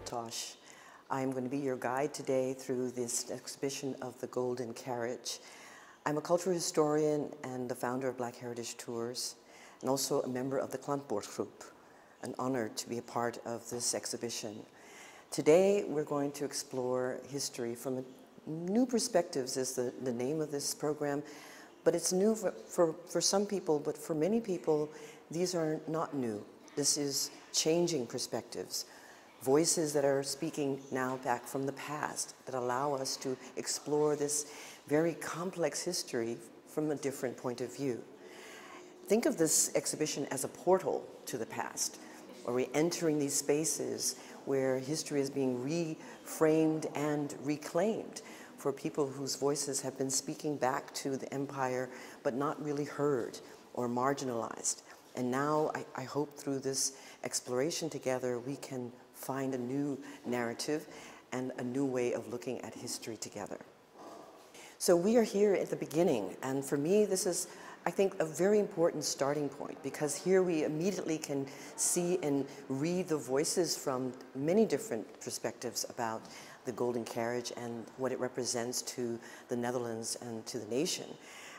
Tosch. I am going to be your guide today through this exhibition of the Golden Carriage. I'm a cultural historian and the founder of Black Heritage Tours, and also a member of the Klantboord Group. An honor to be a part of this exhibition. Today we're going to explore history from new perspectives is the name of this program, but it's new for some people, but for many people these are not new. This is changing perspectives. Voices that are speaking now back from the past that allow us to explore this very complex history from a different point of view. Think of this exhibition as a portal to the past, where we're entering these spaces where history is being reframed and reclaimed for people whose voices have been speaking back to the empire but not really heard or marginalized. And now I hope through this exploration together we can find a new narrative and a new way of looking at history together. So we are here at the beginning, and for me this is, I think, a very important starting point, because here we immediately can see and read the voices from many different perspectives about the Golden Carriage and what it represents to the Netherlands and to the nation.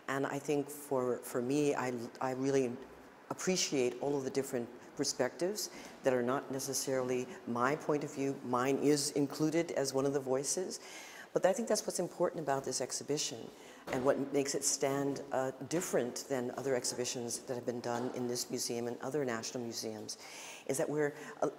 And I think for me, I really appreciate all of the different perspectives that are not necessarily my point of view. Mine is included as one of the voices. But I think that's what's important about this exhibition and what makes it stand different than other exhibitions that have been done in this museum and other national museums, is that we're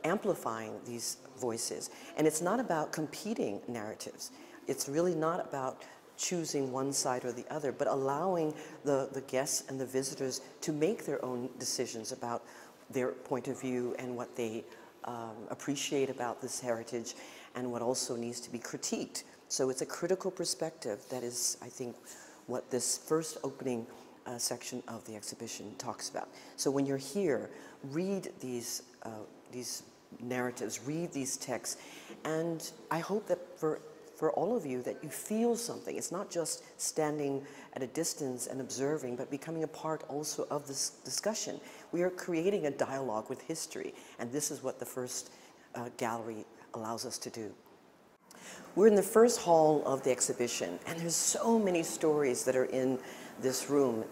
amplifying these voices. And it's not about competing narratives. It's really not about choosing one side or the other, but allowing the guests and the visitors to make their own decisions about their point of view and what they appreciate about this heritage and what also needs to be critiqued. So it's a critical perspective that is, I think, what this first opening section of the exhibition talks about. So when you're here, read these narratives, read these texts, and I hope that for all of you that you feel something. It's not just standing at a distance and observing, but becoming a part also of this discussion. We are creating a dialogue with history, and this is what the first gallery allows us to do. We're in the first hall of the exhibition, and there's so many stories that are in this room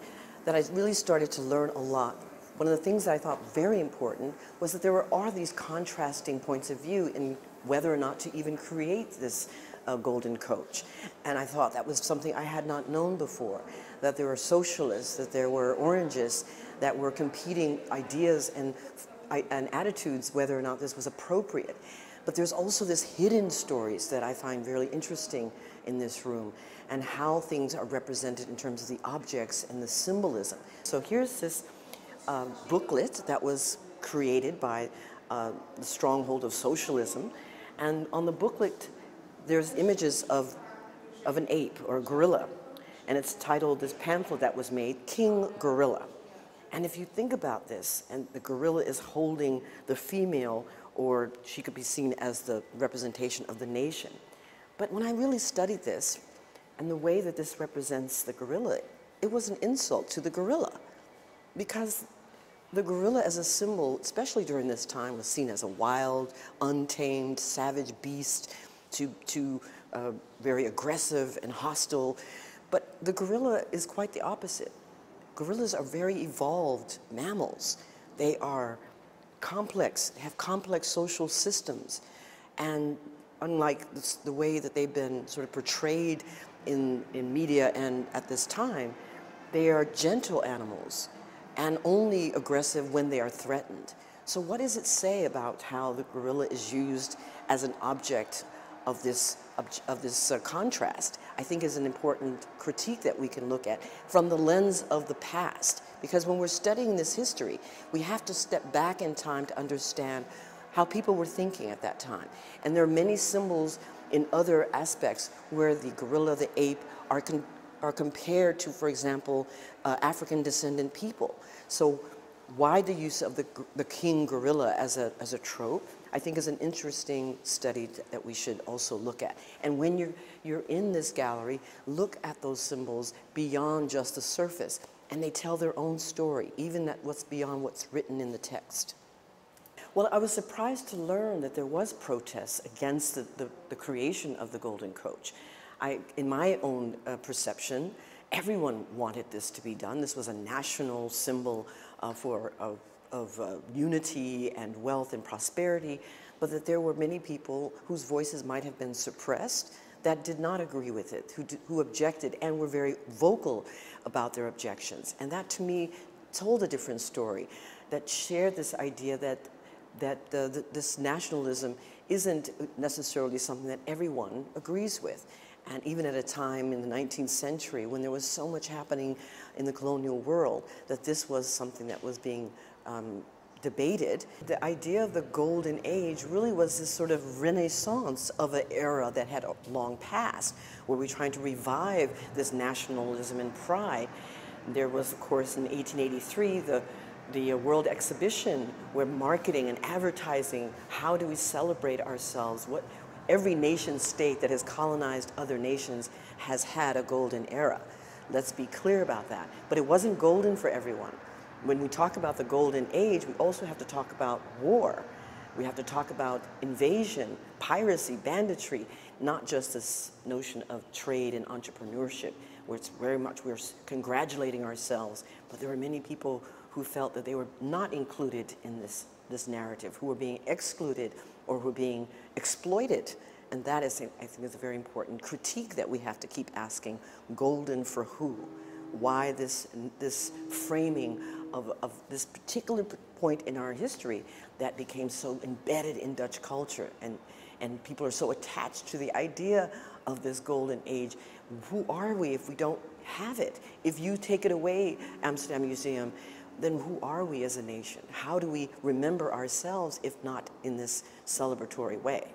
that I really started to learn a lot. One of the things that I thought very important was that there are these contrasting points of view in whether or not to even create this golden coach. And I thought that was something I had not known before, that there were socialists, that there were orangists, that were competing ideas and attitudes whether or not this was appropriate. But there's also this hidden stories that I find really interesting in this room, and how things are represented in terms of the objects and the symbolism. So here's this booklet that was created by the stronghold of socialism, and on the booklet there's images of an ape or a gorilla, and it's titled, this pamphlet that was made, King Gorilla. And if you think about this, and the gorilla is holding the female, or she could be seen as the representation of the nation. But when I really studied this, and the way that this represents the gorilla, it was an insult to the gorilla, because the gorilla as a symbol, especially during this time, was seen as a wild, untamed, savage beast, very aggressive and hostile. But the gorilla is quite the opposite. Gorillas are very evolved mammals. They are complex, have complex social systems. And unlike the way that they've been sort of portrayed in media and at this time, they are gentle animals and only aggressive when they are threatened. So what does it say about how the gorilla is used as an object of this contrast? I think is an important critique that we can look at from the lens of the past. Because when we're studying this history, we have to step back in time to understand how people were thinking at that time. And there are many symbols in other aspects where the gorilla, the ape, are compared to, for example, African descendant people. So why the use of the king gorilla as a trope? I think is an interesting study that we should also look at. And when you're in this gallery, look at those symbols beyond just the surface, and they tell their own story, even at what's beyond what's written in the text. Well, I was surprised to learn that there was protests against the creation of the Golden Coach. In my own perception, everyone wanted this to be done. This was a national symbol of unity and wealth and prosperity, but that there were many people whose voices might have been suppressed that did not agree with it, who objected and were very vocal about their objections. And that, to me, told a different story, that shared this idea that this nationalism isn't necessarily something that everyone agrees with. And even at a time in the 19th century when there was so much happening in the colonial world, that this was something that was being debated. The idea of the Golden Age really was this sort of renaissance of an era that had long passed, where we're trying to revive this nationalism and pride. There was, of course, in 1883, the World Exhibition, where marketing and advertising, how do we celebrate ourselves? Every nation state that has colonized other nations has had a golden era. Let's be clear about that. But it wasn't golden for everyone. When we talk about the Golden Age, we also have to talk about war. We have to talk about invasion, piracy, banditry, not just this notion of trade and entrepreneurship, where it's very much we're congratulating ourselves, but there were many people who felt that they were not included in this narrative, who were being excluded or who were being exploited. And that is, I think, is a very important critique that we have to keep asking. Golden for who? Why this framing of this particular point in our history that became so embedded in Dutch culture, and people are so attached to the idea of this golden age. Who are we if we don't have it? If you take it away, Amsterdam Museum, then who are we as a nation? How do we remember ourselves if not in this celebratory way?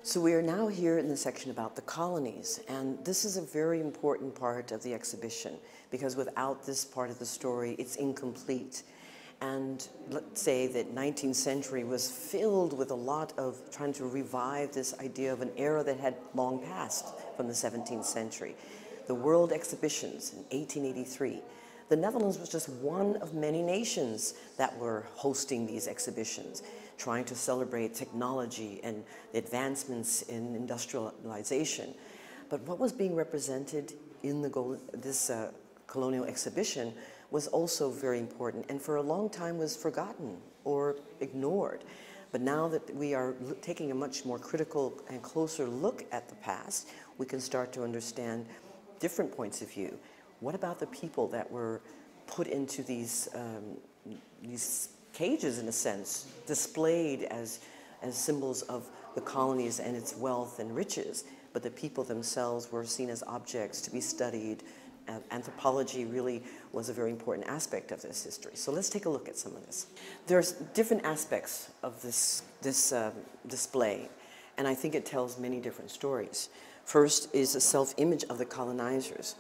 So we are now here in the section about the colonies, and this is a very important part of the exhibition, because without this part of the story, it's incomplete. And let's say that 19th century was filled with a lot of trying to revive this idea of an era that had long passed from the 17th century. The World Exhibitions in 1883. The Netherlands was just one of many nations that were hosting these exhibitions, trying to celebrate technology and advancements in industrialization. But what was being represented in this colonial exhibition was also very important, and for a long time was forgotten or ignored. But now that we are taking a much more critical and closer look at the past, we can start to understand different points of view. What about the people that were put into these cages, in a sense, displayed as symbols of the colonies and its wealth and riches, but the people themselves were seen as objects to be studied? Anthropology really was a very important aspect of this history. So let's take a look at some of this. There's different aspects of this display, and I think it tells many different stories. First is the self-image of the colonizers,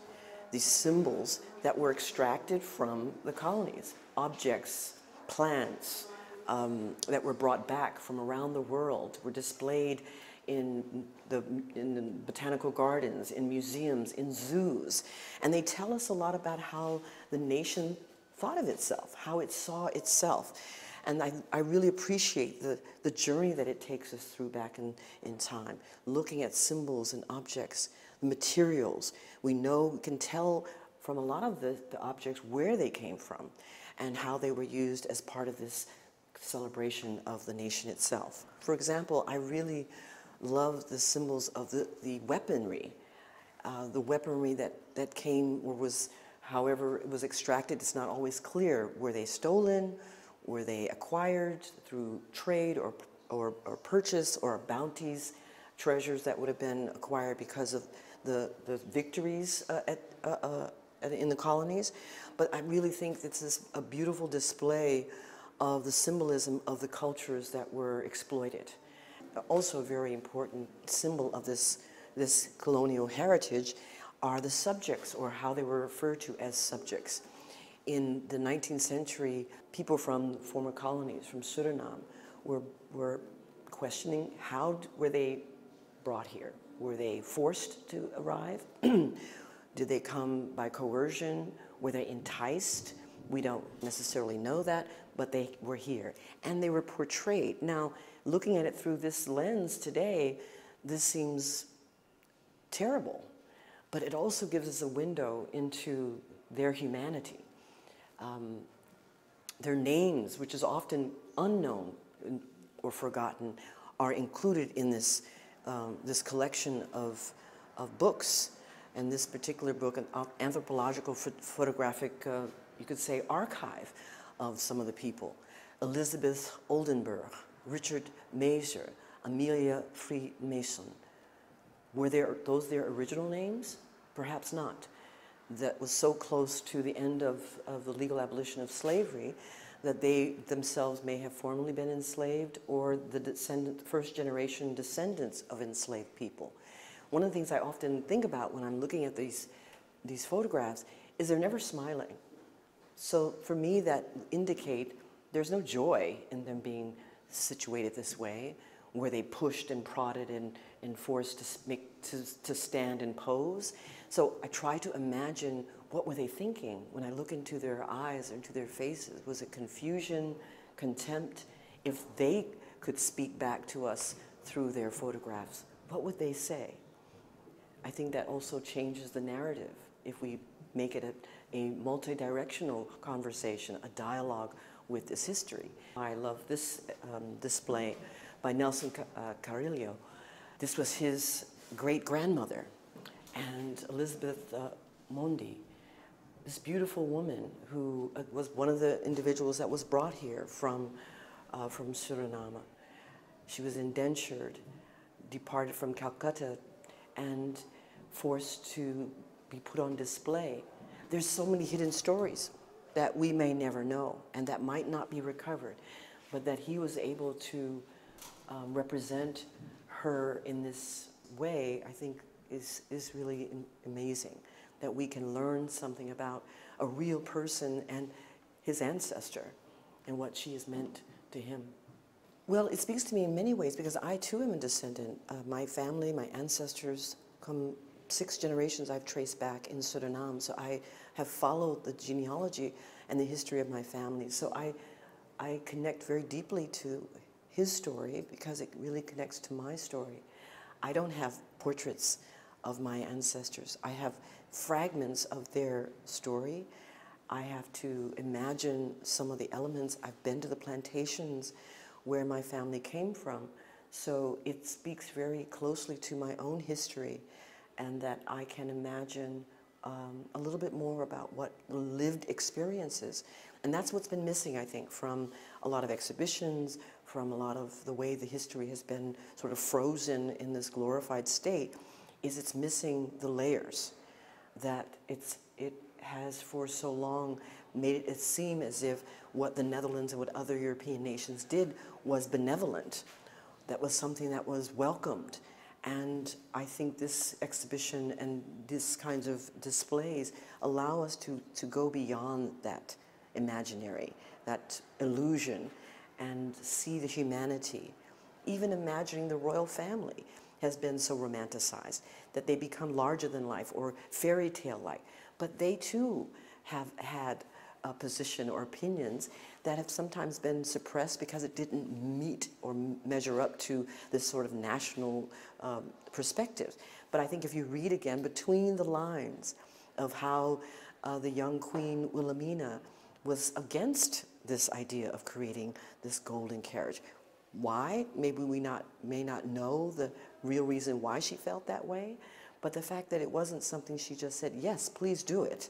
these symbols that were extracted from the colonies, objects, plants that were brought back from around the world, were displayed in the botanical gardens, in museums, in zoos. And they tell us a lot about how the nation thought of itself, how it saw itself. And I really appreciate the journey that it takes us through back in time, looking at symbols and objects, materials. We can tell from a lot of the objects where they came from and how they were used as part of this celebration of the nation itself. For example, I really love the symbols of the weaponry. The weaponry that came or was, however it was extracted, it's not always clear. Were they stolen? Were they acquired through trade or purchase or bounties, treasures that would have been acquired because of the victories in the colonies? But I really think this is a beautiful display of the symbolism of the cultures that were exploited. Also a very important symbol of this colonial heritage are the subjects, or how they were referred to as subjects. In the 19th century, people from former colonies, from Suriname, were questioning were they brought here? Were they forced to arrive? Did they come by coercion? Were they enticed? We don't necessarily know that, but they were here. And they were portrayed. Now, looking at it through this lens today, this seems terrible, but it also gives us a window into their humanity. Their names, which is often unknown or forgotten, are included in this, this collection of books. And this particular book, an anthropological photographic, you could say, archive of some of the people. Elizabeth Oldenburg, Richard Maser, Amelia Freed-Mason. Were those their original names? Perhaps not. That was so close to the end of the legal abolition of slavery that they themselves may have formerly been enslaved, or the first generation descendants of enslaved people. One of the things I often think about when I'm looking at these photographs is they're never smiling. So for me, that indicate there's no joy in them being situated this way, where they pushed and prodded and forced to stand and pose. So I try to imagine, what were they thinking when I look into their eyes or into their faces? Was it confusion, contempt? If they could speak back to us through their photographs, what would they say? I think that also changes the narrative if we make it a multi-directional conversation, a dialogue with this history. I love this display by Nelson Carrillo. This was his great-grandmother, and Elizabeth Mondi, this beautiful woman who was one of the individuals that was brought here from Suriname. She was indentured, departed from Calcutta, and forced to be put on display. There's so many hidden stories that we may never know and that might not be recovered, but that he was able to represent her in this way, I think is really amazing, that we can learn something about a real person and his ancestor and what she has meant to him. Well, it speaks to me in many ways because I too am a descendant. My family, my ancestors come 6 generations I've traced back in Suriname, so I have followed the genealogy and the history of my family. So I connect very deeply to his story because it really connects to my story. I don't have portraits of my ancestors. I have fragments of their story. I have to imagine some of the elements. I've been to the plantations where my family came from. So it speaks very closely to my own history, and that I can imagine a little bit more about what lived experiences. And that's what's been missing, I think, from a lot of exhibitions, from a lot of the way the history has been sort of frozen in this glorified state, is it's missing the layers, that it has for so long made it seem as if what the Netherlands and what other European nations did was benevolent. That was something that was welcomed. And I think this exhibition and these kinds of displays allow us to go beyond that imaginary, that illusion, and see the humanity. Even imagining the royal family has been so romanticized that they become larger than life or fairy tale-like. But they too have had a position or opinions that have sometimes been suppressed because it didn't meet or measure up to this sort of national perspective. But I think if you read again between the lines of how the young Queen Wilhelmina was against this idea of creating this golden carriage. Why? Maybe we may not know the real reason why she felt that way, but the fact that it wasn't something she just said, yes, please do it.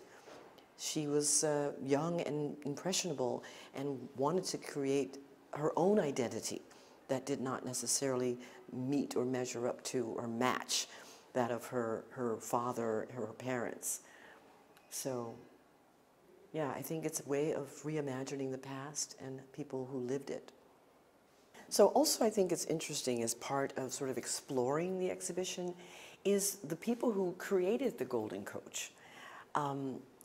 She was young and impressionable and wanted to create her own identity that did not necessarily meet or measure up to or match that of her father, her parents. So, yeah, I think it's a way of reimagining the past and people who lived it. So also I think it's interesting as part of sort of exploring the exhibition is the people who created the Golden Coach.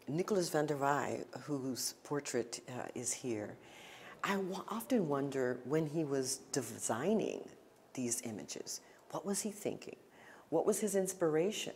Nicolaus van der Waay, whose portrait is here, often wonder when he was designing these images, what was he thinking? What was his inspiration?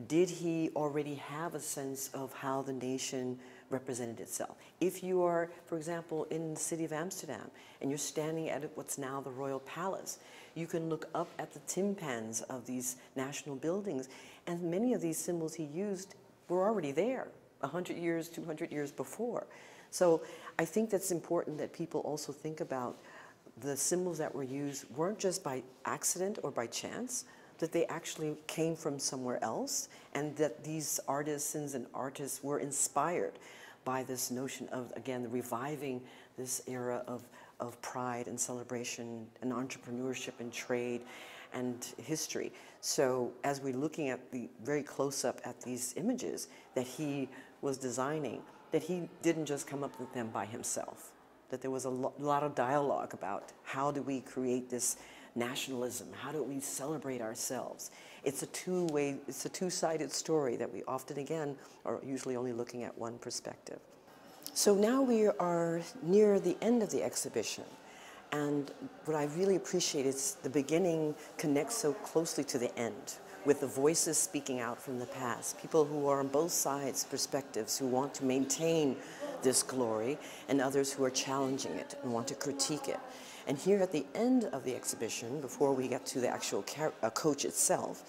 Did he already have a sense of how the nation represented itself? If you are, for example, in the city of Amsterdam and you're standing at what's now the Royal Palace, you can look up at the timpans of these national buildings, and many of these symbols he used were already there 100 years, 200 years before. So I think that's important that people also think about the symbols that were used weren't just by accident or by chance, that they actually came from somewhere else, and that these artisans and artists were inspired by this notion of, again, reviving this era of pride and celebration and entrepreneurship and trade and history. So as we're looking at the very close up at these images that he was designing, that he didn't just come up with them by himself, that there was a lot of dialogue about how do we create this nationalism, how do we celebrate ourselves. It's a two-sided story that we often, again, are usually only looking at one perspective. So now we are near the end of the exhibition, and what I really appreciate is the beginning connects so closely to the end, with the voices speaking out from the past, people who are on both sides perspectives, who want to maintain this glory, and others who are challenging it and want to critique it. And here at the end of the exhibition, before we get to the actual coach itself,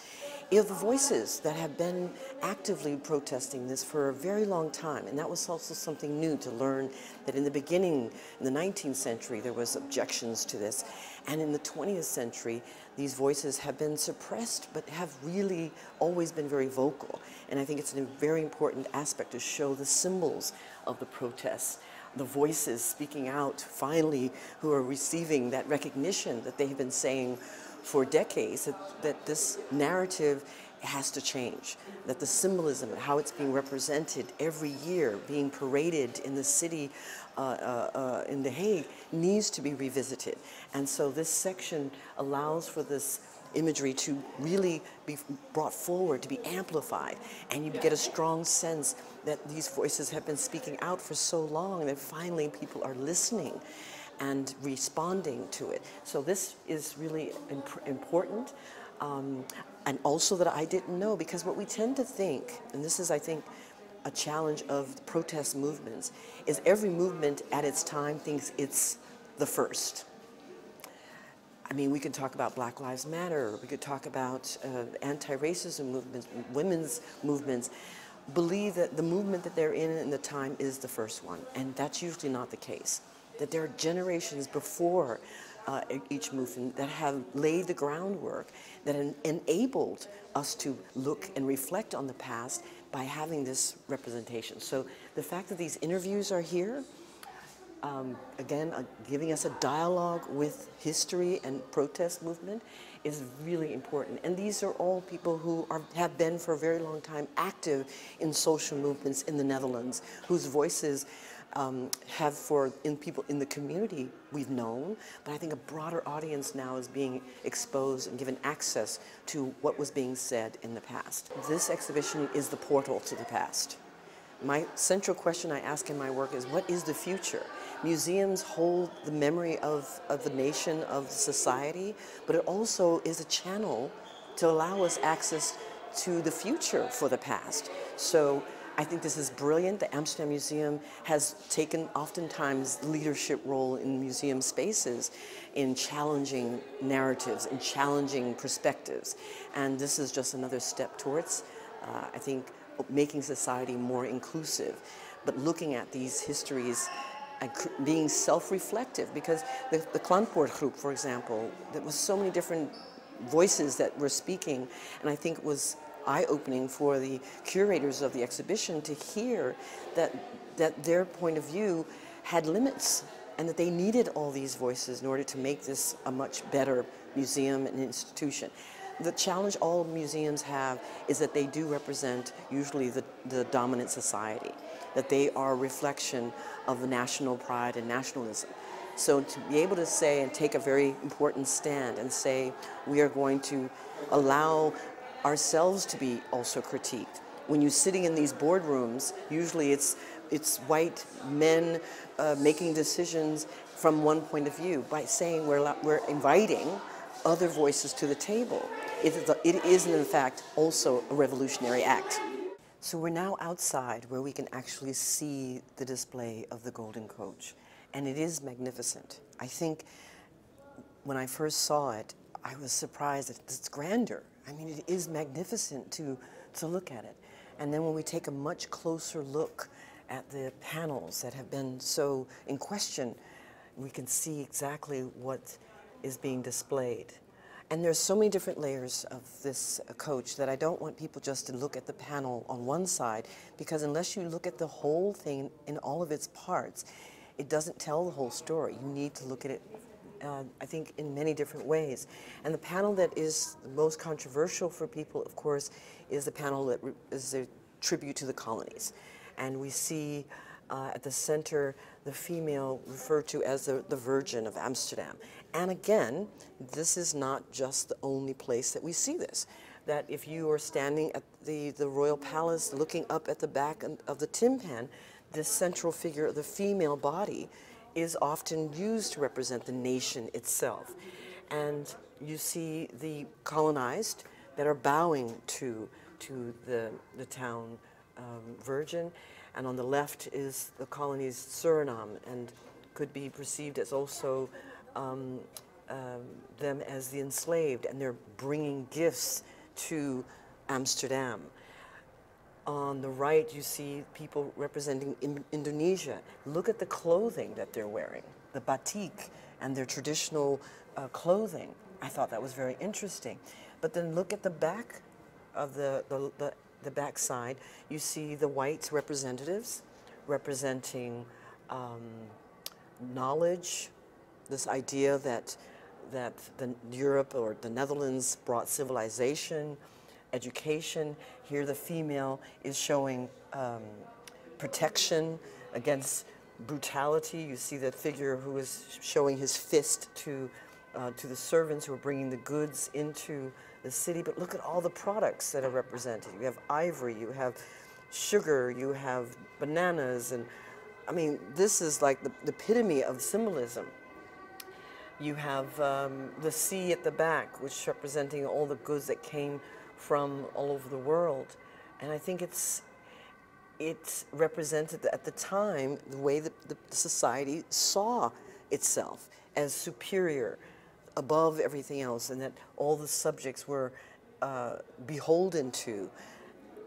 are the voices that have been actively protesting this for a very long time. And that was also something new to learn, that in the beginning, in the 19th century, there was objections to this. And in the 20th century, these voices have been suppressed, but have really always been very vocal. And I think it's a very important aspect to show the symbols of the protests, the voices speaking out, finally, who are receiving that recognition that they've been saying for decades, that this narrative has to change, that the symbolism and how it's being represented every year, being paraded in the city, in The Hague, needs to be revisited. And so this section allows for this imagery to really be brought forward, to be amplified, and you get a strong sense that these voices have been speaking out for so long that finally people are listening and responding to it. So this is really important, and also that I didn't know, because what we tend to think, and this is, I think, a challenge of protest movements, is every movement at its time thinks it's the first. I mean, we could talk about Black Lives Matter, we could talk about anti-racism movements, women's movements, believe that the movement that they're in the time is the first one, and that's usually not the case. That there are generations before each movement that have laid the groundwork, that enabled us to look and reflect on the past by having this representation. So the fact that these interviews are here, again, giving us a dialogue with history and protest movement is really important. And these are all people who have been for a very long time active in social movements in the Netherlands, whose voices people in the community we've known, but I think a broader audience now is being exposed and given access to what was being said in the past. This exhibition is the portal to the past. My central question I ask in my work is, what is the future? Museums hold the memory of the nation, of society, but it also is a channel to allow us access to the future for the past. So I think this is brilliant. The Amsterdam Museum has taken oftentimes the leadership role in museum spaces in challenging narratives and challenging perspectives. And this is just another step towards, I think, making society more inclusive, but looking at these histories and being self-reflective, because the Klantpoort group, for example, there was so many different voices that were speaking, and I think it was eye-opening for the curators of the exhibition to hear that their point of view had limits, and that they needed all these voices in order to make this a much better museum and institution. The challenge all museums have is that they do represent usually the dominant society, that they are a reflection of the national pride and nationalism. So to be able to say and take a very important stand and say, we are going to allow ourselves to be also critiqued. When you're sitting in these boardrooms, usually it's white men making decisions from one point of view by saying we're inviting other voices to the table. It is in fact also a revolutionary act. So we're now outside where we can actually see the display of the Golden Coach, and it is magnificent. I think when I first saw it, I was surprised at its grandeur. I mean, it is magnificent to look at it. And then when we take a much closer look at the panels that have been so in question, we can see exactly what is being displayed. And there's so many different layers of this coach that I don't want people just to look at the panel on one side, because unless you look at the whole thing in all of its parts, it doesn't tell the whole story. You need to look at it, I think, in many different ways. And the panel that is the most controversial for people, of course, is the panel that is a tribute to the colonies. And we see at the center the female referred to as the Virgin of Amsterdam. And again, this is not just the only place that we see this. That if you are standing at the royal palace looking up at the back of the timpan, this central figure of the female body is often used to represent the nation itself. And you see the colonized that are bowing to the town Virgin, and on the left is the colony's Suriname, and could be perceived as also them as the enslaved, and they're bringing gifts to Amsterdam. On the right, you see people representing Indonesia. Look at the clothing that they're wearing, the batik and their traditional clothing. I thought that was very interesting. But then look at the back of the back side. You see the white representatives representing knowledge, this idea that Europe or the Netherlands brought civilization, education. Here the female is showing protection against brutality. You see the figure who is showing his fist to the servants who are bringing the goods into the city. But look at all the products that are represented. You have ivory, you have sugar, you have bananas, and I mean, this is like the epitome of symbolism. You have the sea at the back, which is representing all the goods that came from all over the world. And I think it's represented at the time the way that the society saw itself as superior, above everything else, and that all the subjects were beholden to,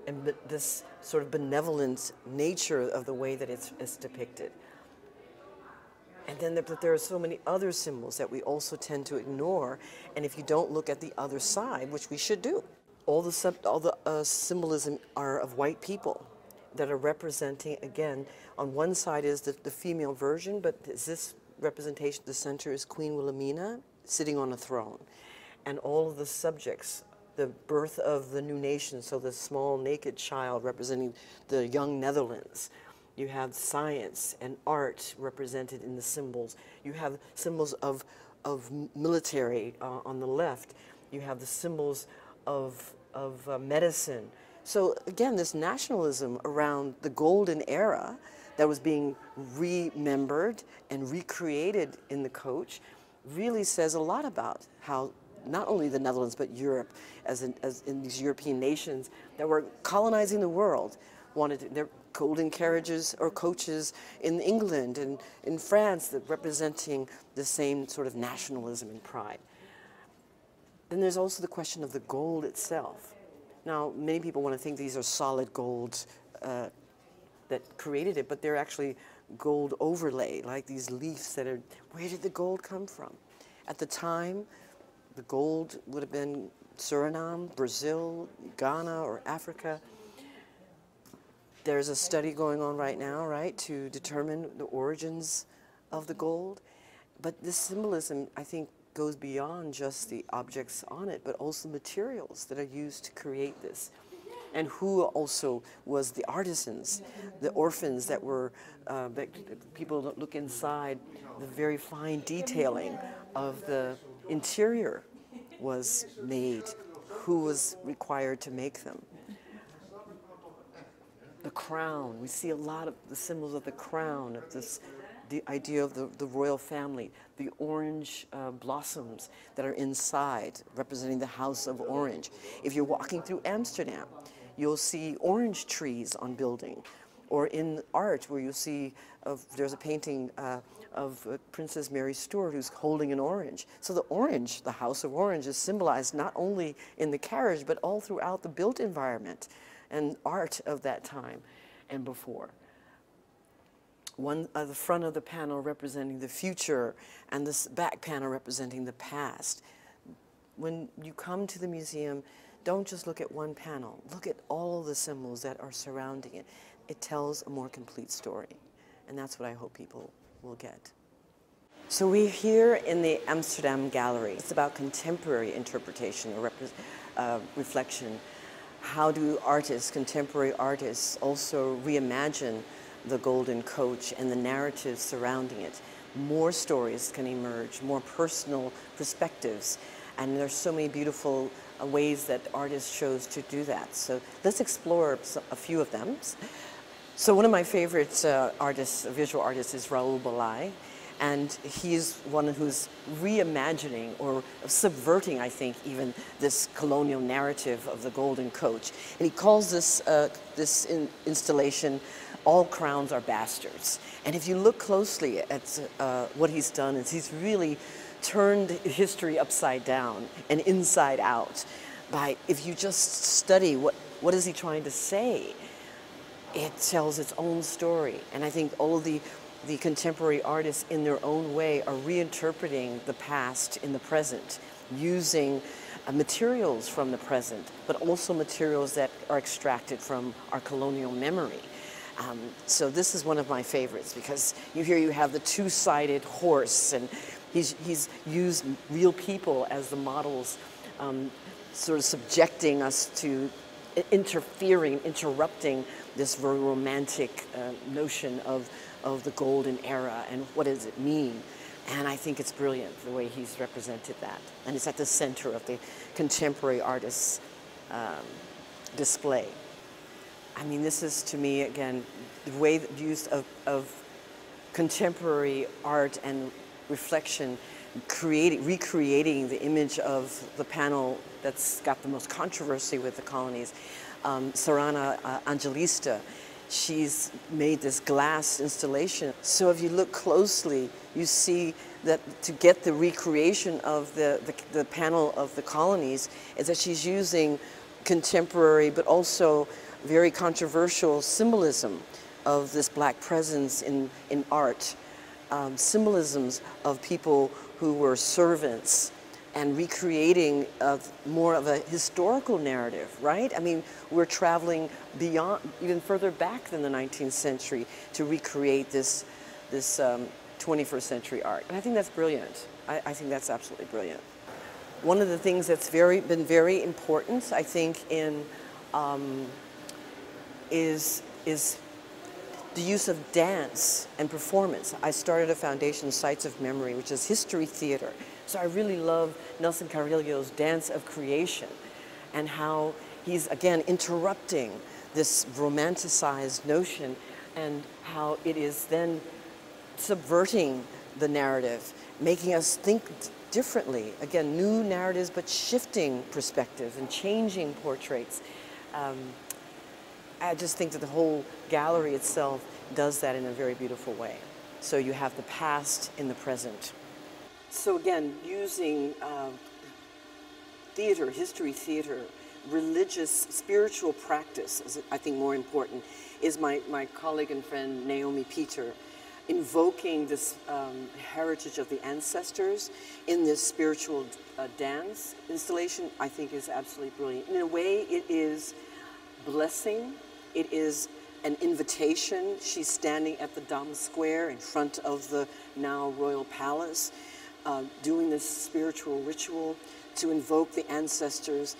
and this sort of benevolent nature of the way that it's depicted. And then there are so many other symbols that we also tend to ignore, and if you don't look at the other side, which we should do, all the symbolism are of white people that are representing, again, on one side is the female version, but this representation, the center is Queen Wilhelmina sitting on a throne. And all of the subjects, the birth of the new nation, so the small naked child representing the young Netherlands. You have science and art represented in the symbols. You have symbols of military on the left. You have the symbols of medicine. So again, this nationalism around the golden era that was being remembered and recreated in the coach really says a lot about how not only the Netherlands but Europe, as in these European nations that were colonizing the world, wanted their golden carriages or coaches in England and in France that representing the same sort of nationalism and pride. Then there's also the question of the gold itself. Now, many people want to think these are solid gold that created it, but they're actually gold overlay, like these leaves that are, where did the gold come from? At the time, the gold would have been Suriname, Brazil, Ghana, or Africa. There's a study going on right now, right, to determine the origins of the gold. But this symbolism, I think, goes beyond just the objects on it, but also materials that are used to create this. And who also was the artisans, the orphans that were, people that look inside, the very fine detailing of the interior was made, who was required to make them. crown. We see a lot of the symbols of the crown, of this, the idea of the royal family, the orange blossoms that are inside, representing the House of Orange. If you're walking through Amsterdam, you'll see orange trees on building. Or in art, where you see, there's a painting of Princess Mary Stuart who's holding an orange. So the orange, the House of Orange, is symbolized not only in the carriage, but all throughout the built environment and art of that time and before. The front of the panel representing the future, and this back panel representing the past. When you come to the museum, don't just look at one panel. Look at all the symbols that are surrounding it. It tells a more complete story, and that's what I hope people will get. So we're here in the Amsterdam Gallery. It's about contemporary interpretation or reflection. How do artists, contemporary artists, also reimagine the golden coach and the narratives surrounding it? More stories can emerge, more personal perspectives, and there's so many beautiful ways that artists chose to do that. So let's explore a few of them. So one of my favorite artists, visual artists, is Raoul Balai, and he's one who's reimagining or subverting, I think, even this colonial narrative of the golden coach. And he calls this installation, "All Crowns Are Bastards." And if you look closely at what he's done, is he's really turned history upside down and inside out. If you just study what is he trying to say, it tells its own story. And I think all of the contemporary artists in their own way are reinterpreting the past in the present, using materials from the present, but also materials that are extracted from our colonial memory. So this is one of my favorites, because you have the two-sided horse, and he's used real people as the models, sort of subjecting us to interrupting this very romantic notion of the golden era and what does it mean. And I think it's brilliant the way he's represented that. And it's at the center of the contemporary artist's display. I mean, this is, to me, again, the way the use of contemporary art and reflection, recreating the image of the panel that's got the most controversy with the colonies. Sarana Angelista, she's made this glass installation. So if you look closely, you see that to get the recreation of the panel of the colonies is that she's using contemporary but also very controversial symbolism of this black presence in art, symbolisms of people who were servants, and recreating more of a historical narrative, right? I mean, we're traveling beyond, even further back than the 19th century to recreate this 21st century art. And I think that's brilliant. I think that's absolutely brilliant. One of the things that's been very important, I think, is the use of dance and performance. I started a foundation, Sites of Memory, which is history theater. So I really love Nelson Carrillo's Dance of Creation, and how he's, again, interrupting this romanticized notion, and how it is then subverting the narrative, making us think differently. Again, new narratives, but shifting perspectives and changing portraits. I just think that the whole gallery itself does that in a very beautiful way. So you have the past in the present. So again, using theater, history theater, religious, spiritual practice, is I think more important, is my colleague and friend Naomi Peter, invoking this heritage of the ancestors in this spiritual dance installation, I think is absolutely brilliant. In a way, it is blessing. It is an invitation. She's standing at the Dam Square in front of the now royal palace, doing this spiritual ritual to invoke the ancestors.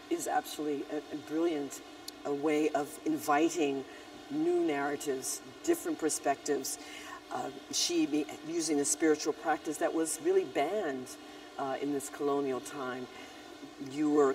Is absolutely a brilliant way of inviting new narratives, different perspectives. She using a spiritual practice that was really banned in this colonial time,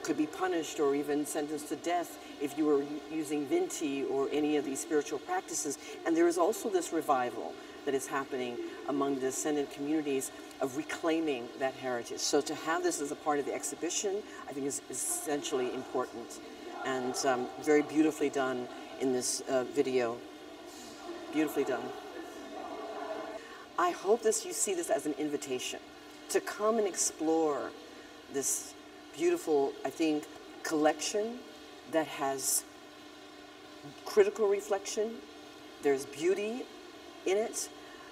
could be punished or even sentenced to death if you were using Vinti or any of these spiritual practices. And there is also this revival that is happening among the descendant communities of reclaiming that heritage. So to have this as a part of the exhibition, I think is essentially important, and very beautifully done in this video. Beautifully done. I hope you see this as an invitation to come and explore this beautiful, I think, collection that has critical reflection. There's beauty in it.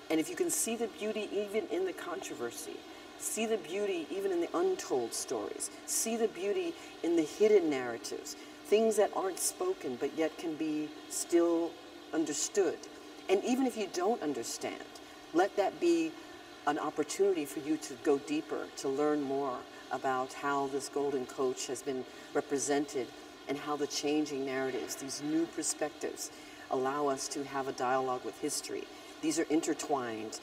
And if you can see the beauty even in the controversy, see the beauty even in the untold stories, see the beauty in the hidden narratives, things that aren't spoken but yet can be still understood. And even if you don't understand, let that be an opportunity for you to go deeper, to learn more about how this golden coach has been represented and how the changing narratives, these new perspectives, allow us to have a dialogue with history. These are intertwined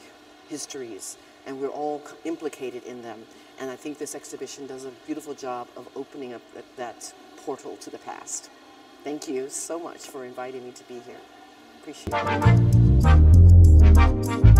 histories, and we're all implicated in them. And I think this exhibition does a beautiful job of opening up that portal to the past. Thank you so much for inviting me to be here. Appreciate it.